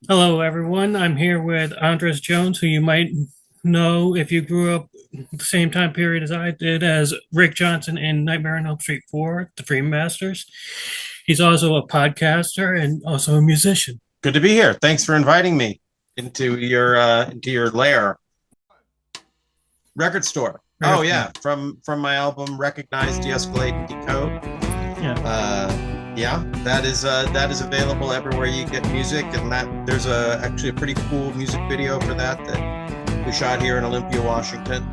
Hello, everyone. I'm here with Andras Jones, who you might know if you grew up the same time period as I did, as Rick Johnson in Nightmare on Elm Street 4, The Dream Masters. He's also a podcaster and also a musician. Good to be here. Thanks for inviting me into your lair record store. Oh Very yeah, from my album Recognize, De-escalate, and Decode. Yeah. Yeah, that is available everywhere you get music, and that there's actually a pretty cool music video for that we shot here in Olympia, Washington.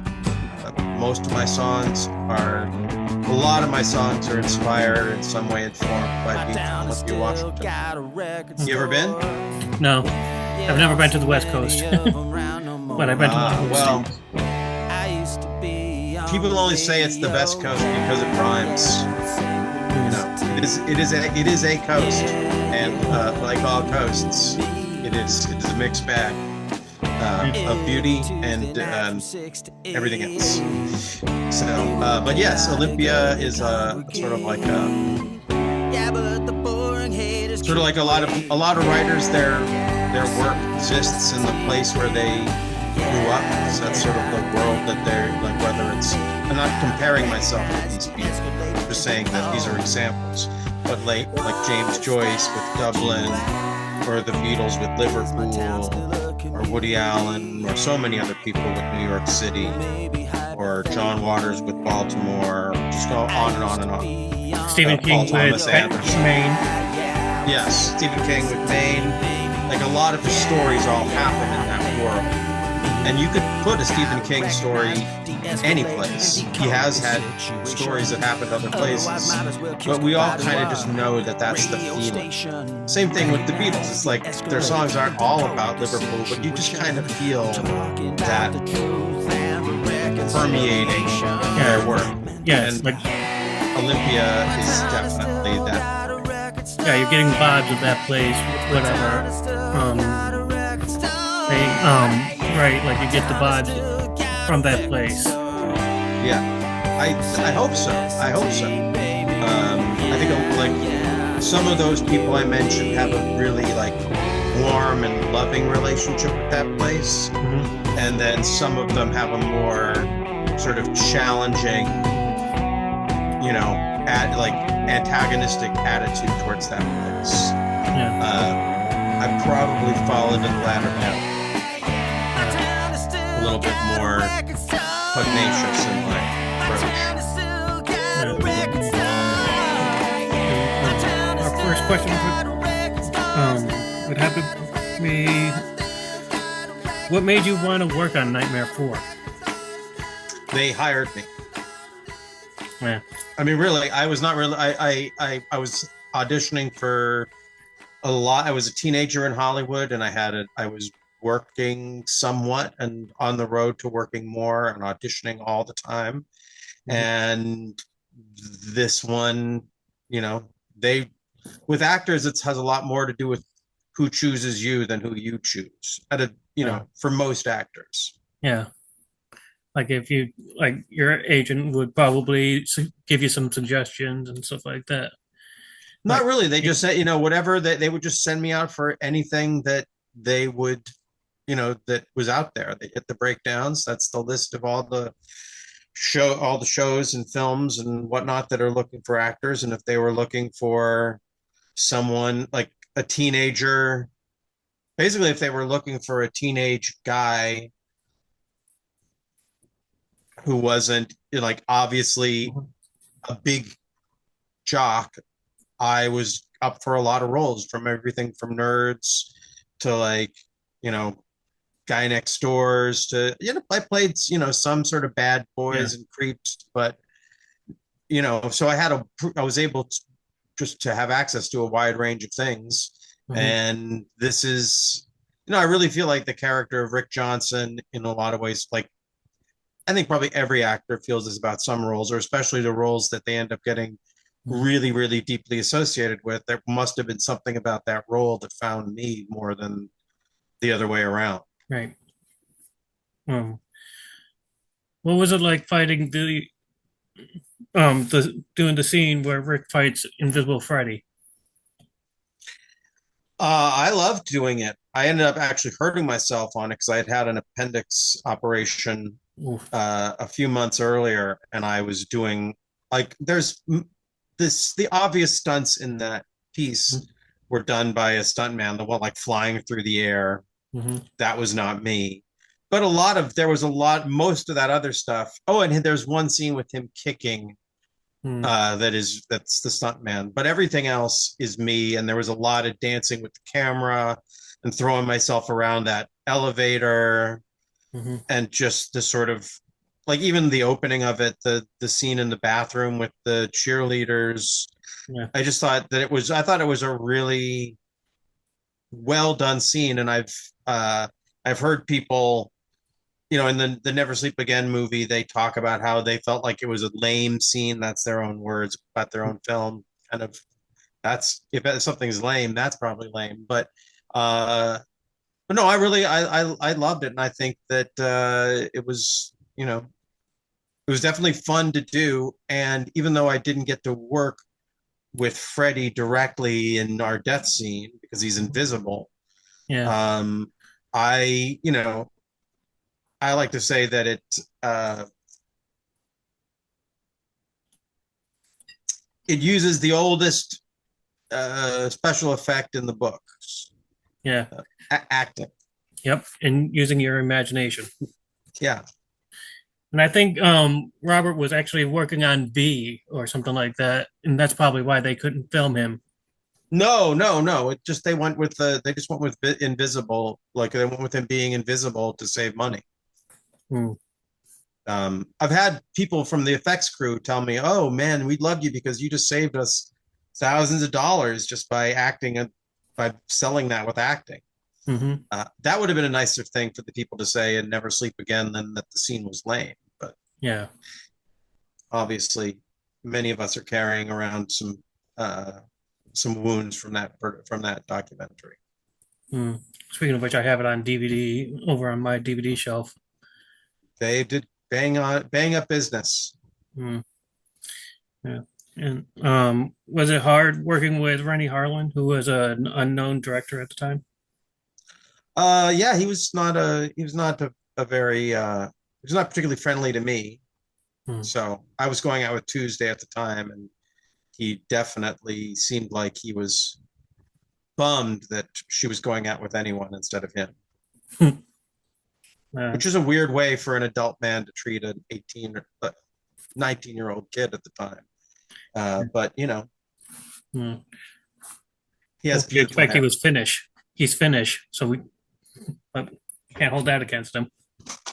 Most of my songs are a lot of my songs are inspired in some way informed by being from Olympia, Washington. You ever been? No, I've never been to the West Coast, but I've been to a lot of Well, states. people only say it's the best coast because it rhymes. You know, it is a coast, and like all coasts, it is a mixed bag of beauty and everything else. So, but yes, Olympia is sort of like a lot of writers. Their work exists in the place where they grew up. So that's sort of the world that they're like. Whether it's, I'm not comparing myself to these people. I'm just saying that these are examples. But like James Joyce with Dublin, or the Beatles with Liverpool, or Woody Allen, or so many other people with New York City, or John Waters with Baltimore. Just go on and on and on. Stephen Paul King with Thomas Anderson. Maine. Yes, Stephen King with Maine. Like a lot of his stories all happen in that world. And you could put a Stephen King story any place. He has had stories that happened other places, but we all kind of just know that that's the feeling. Same thing with the Beatles. It's like their songs aren't all about Liverpool, but you just kind of feel that permeating their work. Yes, And like Olympia is definitely that. yeah, you're getting vibes of that place, whatever. They right, like you get the vibes from that place. Yeah, I hope so. I hope so. I think like some of those people I mentioned have a really like warm and loving relationship with that place, Mm-hmm. and then some of them have a more sort of challenging, like antagonistic attitude towards that place. Yeah. I probably fall into the latter now, a little bit more pugnacious in my approach. Our first question would have to be, what made you want to work on Nightmare 4? They hired me. Yeah. I mean, really, I was not really. I was auditioning for a lot. I was a teenager in Hollywood, and I was working somewhat and on the road to working more and auditioning all the time. Mhm. And this one, you know, they with actors, it has a lot more to do with who chooses you than who you choose. Yeah. For most actors. Yeah. Like if you like your agent would probably give you some suggestions and stuff like that. Not Like, really. They just said, whatever that they would just send me out for anything that they would, that was out there. They hit the breakdowns. That's the list of all the shows and films and whatnot that are looking for actors. And if they were looking for someone like a teenager, basically, if they were looking for a teenage guy who wasn't like obviously a big jock, I was up for a lot of roles, from everything from nerds to like, you know, guy next doors to, I played, some sort of bad yeah. boys and creeps, but, so I was able to just to have access to a wide range of things. Mhm. And this is, I really feel like the character of Rick Johnson in a lot of ways, like, I think probably every actor feels this about some roles, or especially the roles that they end up getting Mhm. really, really deeply associated with. There must have been something about that role that found me more than the other way around. Right. What was it like fighting the doing the scene where Rick fights Invisible Freddy? I loved doing it. I ended up actually hurting myself on it because I had had an appendix operation Oof. a few months earlier, and I was doing like the obvious stunts in that piece were done by a stuntman, the one like flying through the air. Mm-hmm. That was not me. But there was a lot, most of that other stuff. Oh, and there's one scene with him kicking Mm. that's the stuntman, but everything else is me. And there was a lot of dancing with the camera and throwing myself around that elevator Mm-hmm. and just the sort of like even the opening of it, the scene in the bathroom with the cheerleaders. Yeah. I just thought that I thought it was a really well done scene, and I've heard people, in the Never Sleep Again movie, they talk about how they felt like it was a lame scene. That's their own words about their own film. Kind of that's if something's lame, that's probably lame. Uh, but no, I loved it, and I think that it was definitely fun to do. And even though I didn't get to work with Freddie directly in our death scene because he's invisible, Yeah. um, I like to say that uh, it uses the oldest special effect in the books, Yeah. acting. Yep. And using your imagination. Yeah. And I think Robert was actually working on V or something like that, and that's probably why they couldn't film him. No, no, no. It just they just went with invisible, like they went with him being invisible to save money. Hmm. I've had people from the effects crew tell me, "Oh man, we loved you because you just saved us thousands of dollars just by acting and by selling that with acting." Mm-hmm. That would have been a nicer thing for the people to say and never sleep again than that the scene was lame. But Yeah. obviously, many of us are carrying around uh, some wounds from that documentary. Hmm. Speaking of which, I have it on DVD over on my DVD shelf. They did bang up business. Hmm. Yeah. And was it hard working with Rennie Harlan, who was an unknown director at the time? Yeah, he was not a very he was not particularly friendly to me. Hmm. So I was going out with Tuesday at the time, and he definitely seemed like he was bummed that she was going out with anyone instead of him, Uh, which is a weird way for an adult man to treat an 18 or 19-year-old kid at the time. But hmm. he has Well, you beautiful expect he hair. was Finnish. He's Finnish, so we can't hold that against him.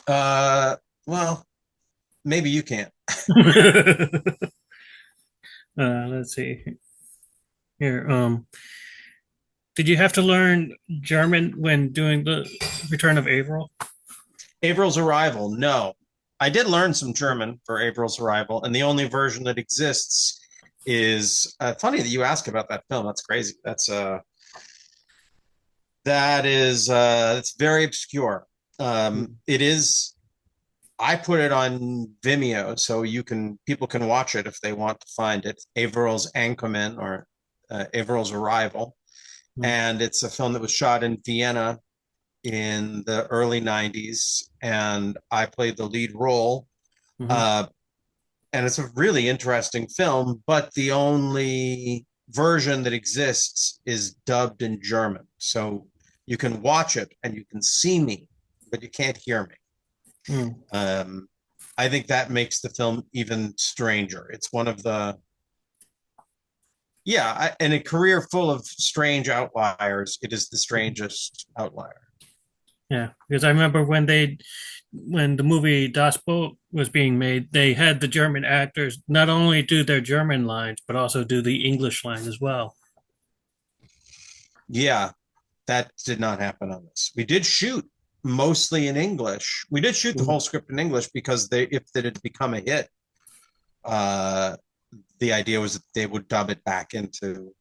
Uh, well, maybe you can't. Let's see here. Did you have to learn German when doing the Return of Averill? April's Arrival. No, I did learn some German for April's Arrival, and the only version that exists is funny that you ask about that film. That's crazy. That is it's very obscure. It is. I put it on Vimeo, so people can watch it if they want to find it. Averil's Ankommen or Averil's Arrival, and it's a film that was shot in Vienna in the early '90s, and I played the lead role. Mm-hmm. Uh, and it's a really interesting film, but the only version that exists is dubbed in German. So you can watch it and you can see me, but you can't hear me. Mm. I think that makes the film even stranger. It's one of the in a career full of strange outliers, it is the strangest outlier. Yeah, because I remember when the movie Das Boot was being made, they had the German actors not only do their German lines, but also do the English line as well. Yeah, that did not happen on this. We did shoot mostly in English. We did shoot the Mhm. whole script in English because if it had become a hit, uh, the idea was that they would dub it back into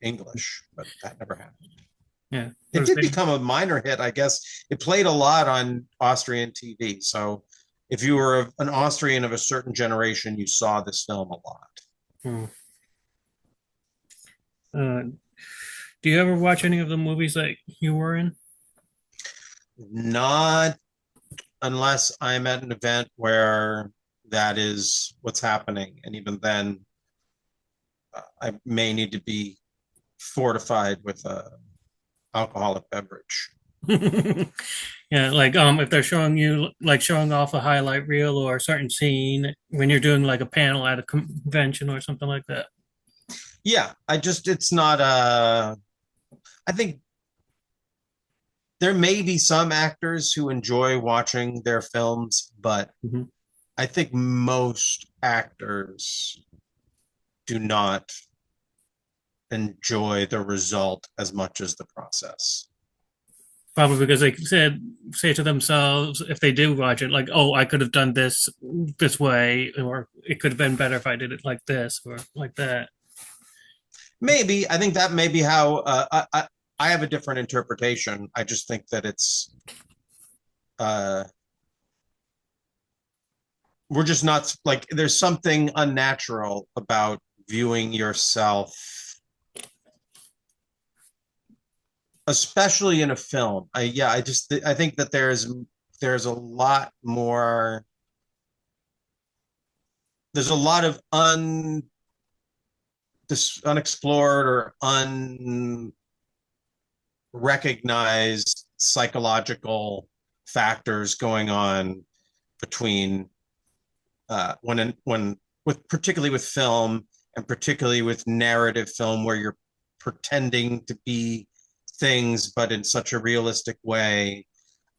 English, but that never happened. Yeah, It did become a minor hit, I guess. It played a lot on Austrian TV. So if you were an Austrian of a certain generation, you saw this film a lot. Hmm. Uh, Do you ever watch any of the movies that you were in? Not unless I'm at an event where that is what's happening. And even then, I may need to be fortified with a alcoholic beverage. Yeah, like if they're showing you like showing off a highlight reel or a certain scene when you're doing like a panel at a convention or something like that. Yeah, it's not I think there may be some actors who enjoy watching their films, but Mhm. I think most actors do not enjoy the result as much as the process. Probably because they said say to themselves if they do watch it, like, oh, I could have done this way, or it could have been better if I did it like this or like that. Maybe I think that may be how I have a different interpretation. I just think that it's uh, we're just not like there's something unnatural about viewing yourself, especially in a film. I think that there's a lot more. There's a lot of this unexplored or unrecognized psychological factors going on between when with particularly with film and particularly with narrative film where you're pretending to be things but in such a realistic way,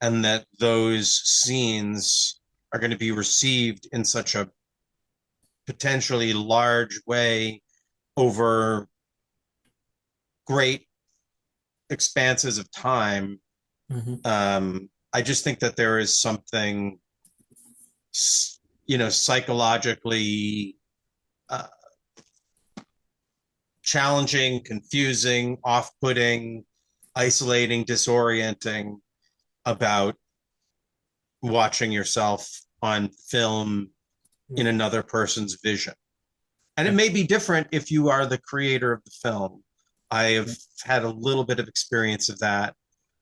and that those scenes are going to be received in such a potentially large way over great expanses of time. Hmm. I just think that there is something, psychologically uh, challenging, confusing, off-putting, isolating, disorienting about watching yourself on film in another person's vision. And it Yeah. may be different if you are the creator of the film. I have had a little bit of experience of that.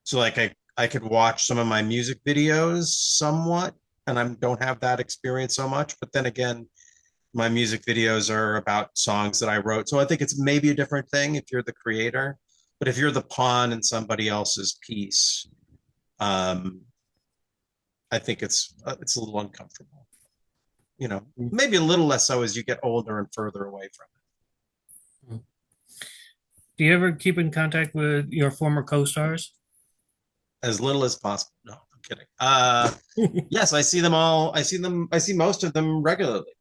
So like I could watch some of my music videos somewhat, and I don't have that experience so much. But then again, my music videos are about songs that I wrote. So I think it's maybe a different thing if you're the creator. But if you're the pawn in somebody else's piece, um, I think it's a little uncomfortable. Maybe a little less so as you get older and further away from Do you ever keep in contact with your former co-stars? it. As little as possible. No, I'm kidding. Yes, I see them all. I see most of them regularly,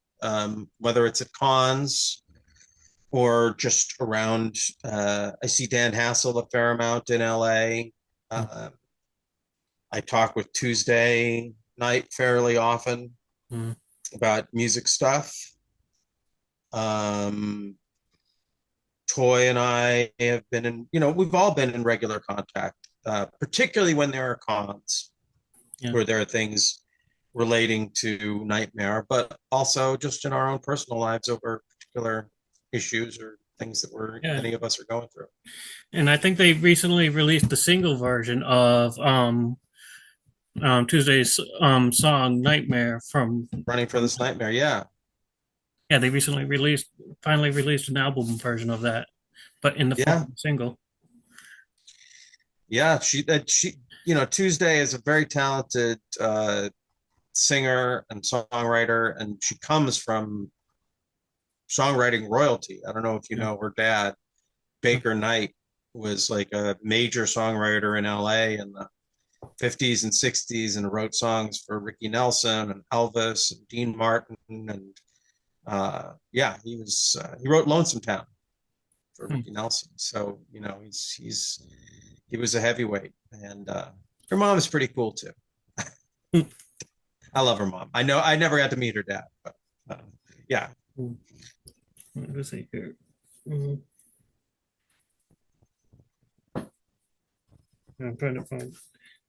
whether it's at cons or just around. I see Dan Hassel a fair amount in LA. Uh, I talk with Tuesday Night fairly often Mhm. about music stuff. Um, Toy and I have been we've all been in regular contact, particularly when there are cons Yeah. where there are things relating to Nightmare, but also just in our own personal lives over particular issues or things that Yeah. any of us are going through. And I think they recently released the single version of Tuesday's song "Nightmare" from. Running for this nightmare, yeah, Yeah, they recently finally released an album version of that, but in the form yeah, of a single. yeah. Tuesday is a very talented singer and songwriter, and she comes from songwriting royalty. I don't know if you Yeah. know her dad, Baker Knight, was like a major songwriter in LA in the 50s and 60s and wrote songs for Ricky Nelson and Elvis and Dean Martin. And yeah, he wrote Lonesome Town for Hmm. Ricky Nelson. So, he was a heavyweight. And her mom is pretty cool too. I love her mom. I know I never got to meet her dad, but yeah. Hmm. Let's see here. Mhm. I'm trying to find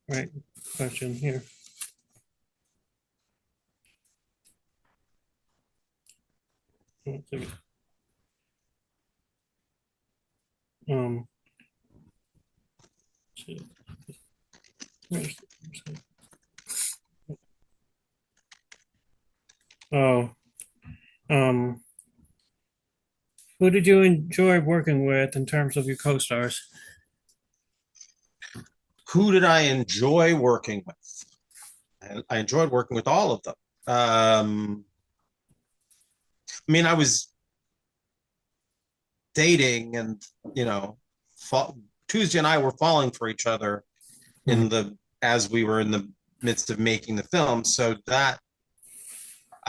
the right question here. Let's see. Um, Oh, um, who did you enjoy working with in terms of your co-stars? Who did I enjoy working with? I enjoyed working with all of them. I mean, I was dating and, you know, Tuesday and I were falling for each other Mhm. as we were in the midst of making the film. So that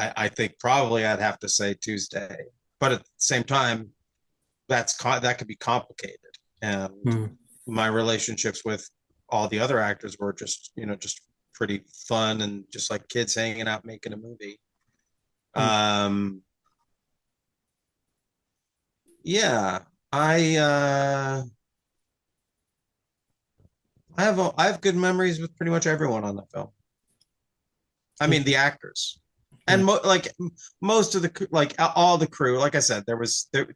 I think probably I'd have to say Tuesday, but at the same time, that could be complicated. And Mhm. my relationships with all the other actors were just, you know, just pretty fun and just like kids hanging out making a movie. Mhm. Um, yeah, I uh, I have good memories with pretty much everyone on the film. I mean, the actors, and Yeah. most of all the crew. Like I said,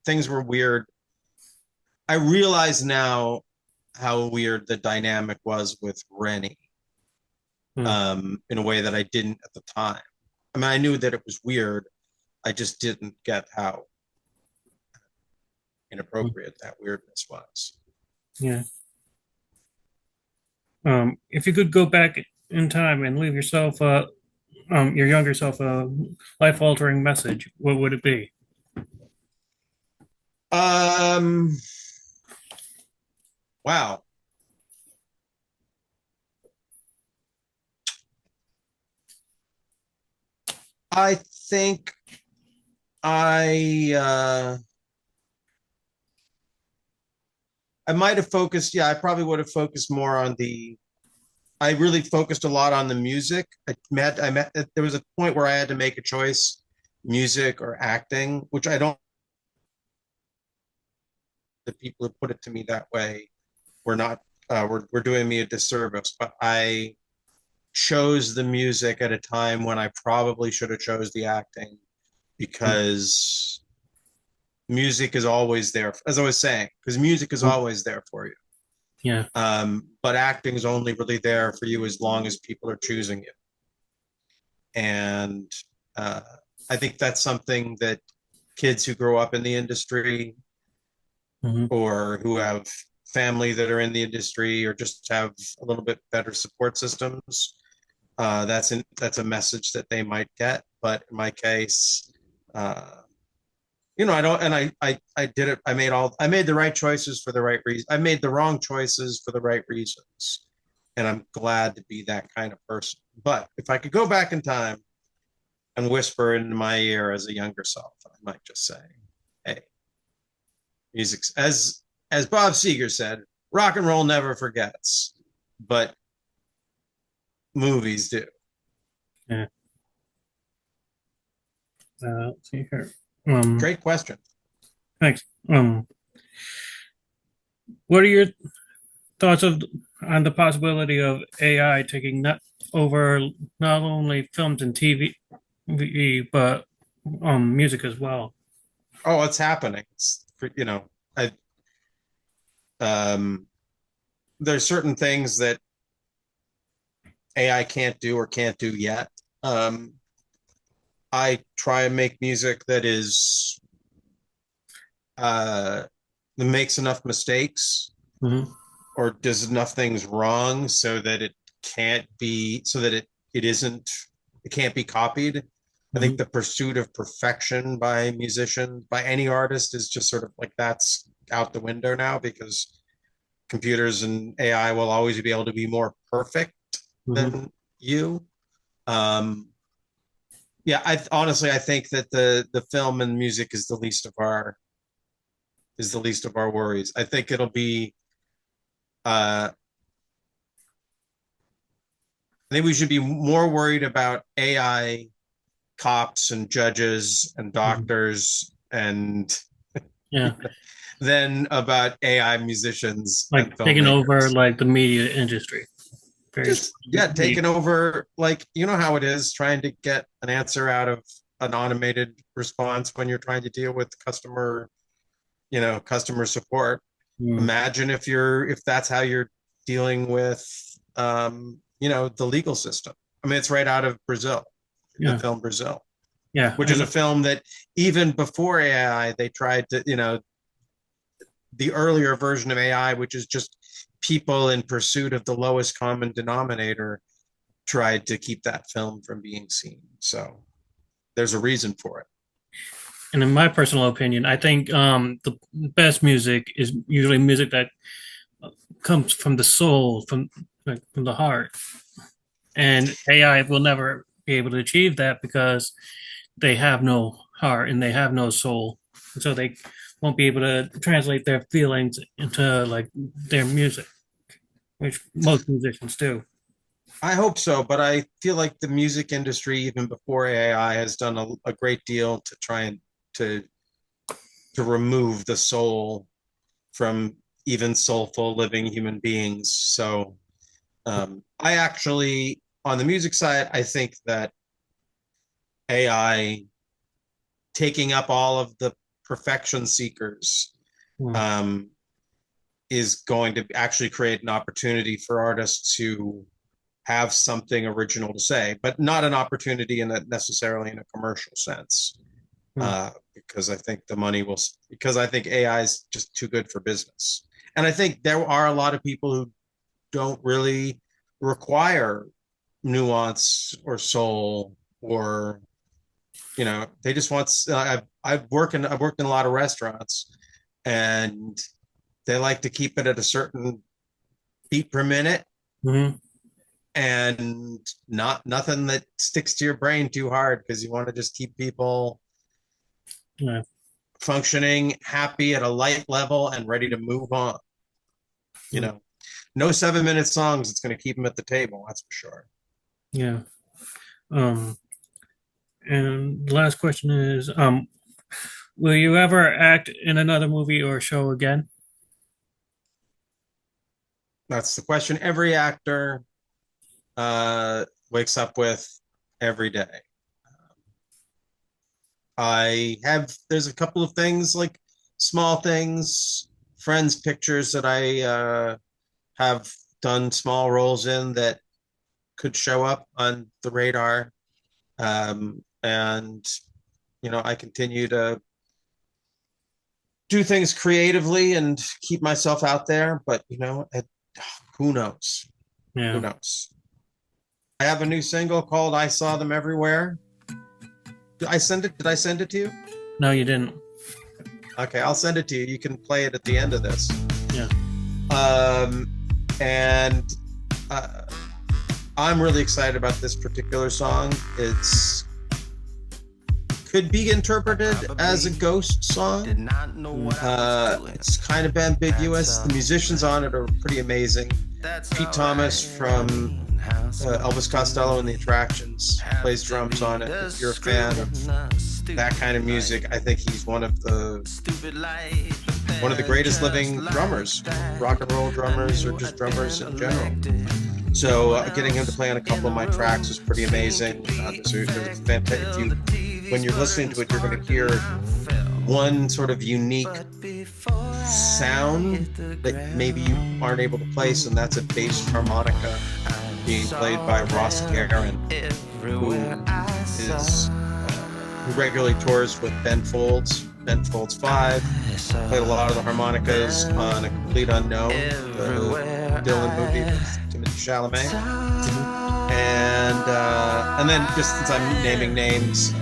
things were weird. I realize now how weird the dynamic was with Rennie, Mhm. in a way that I didn't at the time. I mean, I knew that it was weird. I just didn't get how inappropriate that weirdness was. Yeah. If you could go back in time and leave yourself, your younger self, a life-altering message, what would it be? Um, wow. I think I I might have focused. Yeah, I probably would have focused more on the. I really focused a lot on the music. I met. There was a point where I had to make a choice: music or acting, which I don't. The people who put it to me that way were not. Were doing me a disservice. But I chose the music at a time when I probably should have chose the acting because music is always there, as I was saying, because music is always there for you. Yeah. But acting is only really there for you as long as people are choosing you. And uh, I think that's something that kids who grow up in the industry Hmm. or who have family that are in the industry or just have a little bit better support systems, that's a message that they might get. But in my case, uh, you know, I don't, and I did it. I made the right choices for the right reason. I made the wrong choices for the right reasons. And I'm glad to be that kind of person. But if I could go back in time and whisper into my ear as a younger self, I might just say, hey, music, as Bob Seger said, rock and roll never forgets, but movies do. Yeah. Let's see here. Um, Great question. thanks. What are your thoughts on the possibility of AI taking not over not only films and TV, but music as well? Oh, it's happening. You know, I, um, there's certain things that AI can't do or can't do yet. Um, I try and make music that makes enough mistakes Hmm. or does enough things wrong so that it isn't it can't be copied. I think Hmm. the pursuit of perfection by musicians, by any artist, is just sort of like that's out the window now because computers and AI will always be able to be more perfect Hmm. than you. Um, yeah, I honestly I think that the film and music is the least of our worries. I think it'll be uh, I think we should be more worried about AI cops and judges and Hmm. doctors and Yeah, than about AI musicians and like taking over filmmakers. like the media industry. Very Just taking over, like, you know how it is trying to get an answer out of an automated response when you're trying to deal with customer support. Mm. Imagine if that's how you're dealing with, the legal system. I mean, it's right out of Brazil, the Yeah. film Brazil, Yeah. which is a film that even before AI, they tried to, the earlier version of AI, which is just people in pursuit of the lowest common denominator, tried to keep that film from being seen. So there's a reason for it. And in my personal opinion, I think the best music is usually music that comes from the soul, from like, from the heart. And AI will never be able to achieve that because they have no heart and they have no soul. So they won't be able to translate their feelings into like their music, which most musicians do. I hope so, but I feel like the music industry, even before AI, has done a great deal to try and to to remove the soul from even soulful living human beings. So I actually, on the music side, I think that AI taking up all of the perfection seekers Hmm. um, is going to actually create an opportunity for artists to have something original to say, but not an opportunity in a necessarily in a commercial sense. Hmm. Because I think the money will, because I think AI is just too good for business. And I think there are a lot of people who don't really require nuance or soul or, they just want, I've worked in a lot of restaurants and they like to keep it at a certain beat per minute Hmm. and nothing that sticks to your brain too hard because you want to just keep people Yeah. functioning, happy at a light level, and ready to move on. You Hmm. know, no 7 minute songs. It's going to keep them at the table. That's for sure. Yeah. Um, and the last question is, will you ever act in another movie or show again? That's the question every actor wakes up with every day. There's a couple of things like small things, friends' pictures that I have done small roles in that could show up on the radar. And I continue to do things creatively and keep myself out there. But who knows? Who Yeah. knows? I have a new single called "I Saw Them Everywhere." Did I send it? Did I send it to you? No, you didn't. Okay, I'll send it to you. You can play it at the end of this. Yeah. Um, and I'm really excited about this particular song. It's could be interpreted as a ghost song. It's kind of ambiguous. The musicians on it are pretty amazing. Pete Thomas from Elvis Costello and the Attractions plays drums on it. If you're a fan of that kind of music, I think he's one of the greatest living drummers, rock and roll drummers, or just drummers in general. So getting him to play on a couple of my tracks was pretty amazing. There's fantastic. When you're listening to it, you're going to hear one sort of unique sound that maybe you aren't able to place, and that's a bass harmonica being played by Ross Karen, who regularly tours with Ben Folds 5. Played a lot of the harmonicas on A Complete Unknown, the Dylan movie with Timothée Chalamet. And then just since I'm naming names,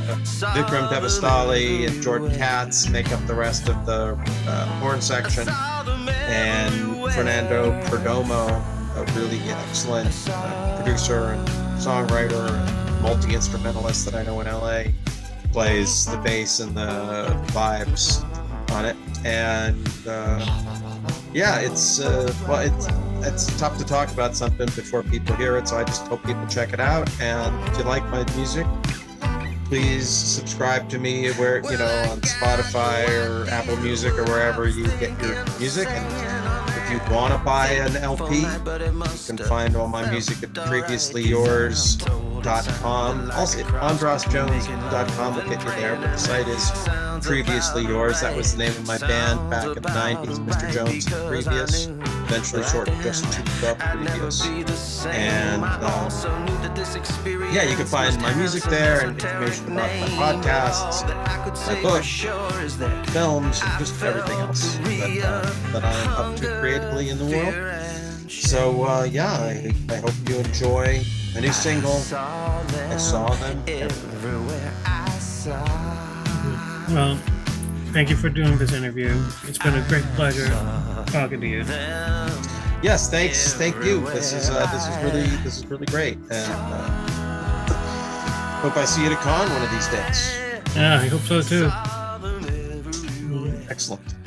Vikram Devastali and Jordan Katz make up the rest of the horn section, and Fernando Perdomo, a really excellent producer and songwriter and multi-instrumentalist that I know in LA, plays the bass and the vibes on it. And it's tough to talk about something before people hear it, so I just hope people check it out. And if you like my music, please subscribe to me where on Spotify or Apple Music or wherever you get your music. And if you want to buy an LP, you can find all my music at previouslyyours.com. Also, andrasjones.com will get you there, but the site is Previously Yours. That was the name of my band back in the 90s, Mr. Jones and Previous. eventually shortened just to the previous. And yeah, you can find my music there and information about my podcasts, my book, films, and just everything else that I'm up to creatively in the world. So yeah, I hope you enjoy the new single. I saw them everywhere. Well, thank you for doing this interview. It's been a great pleasure talking to you. Yes, thanks. Thank you. This is really great, and hope I see you at a con one of these days. Yeah, I hope so too. Excellent.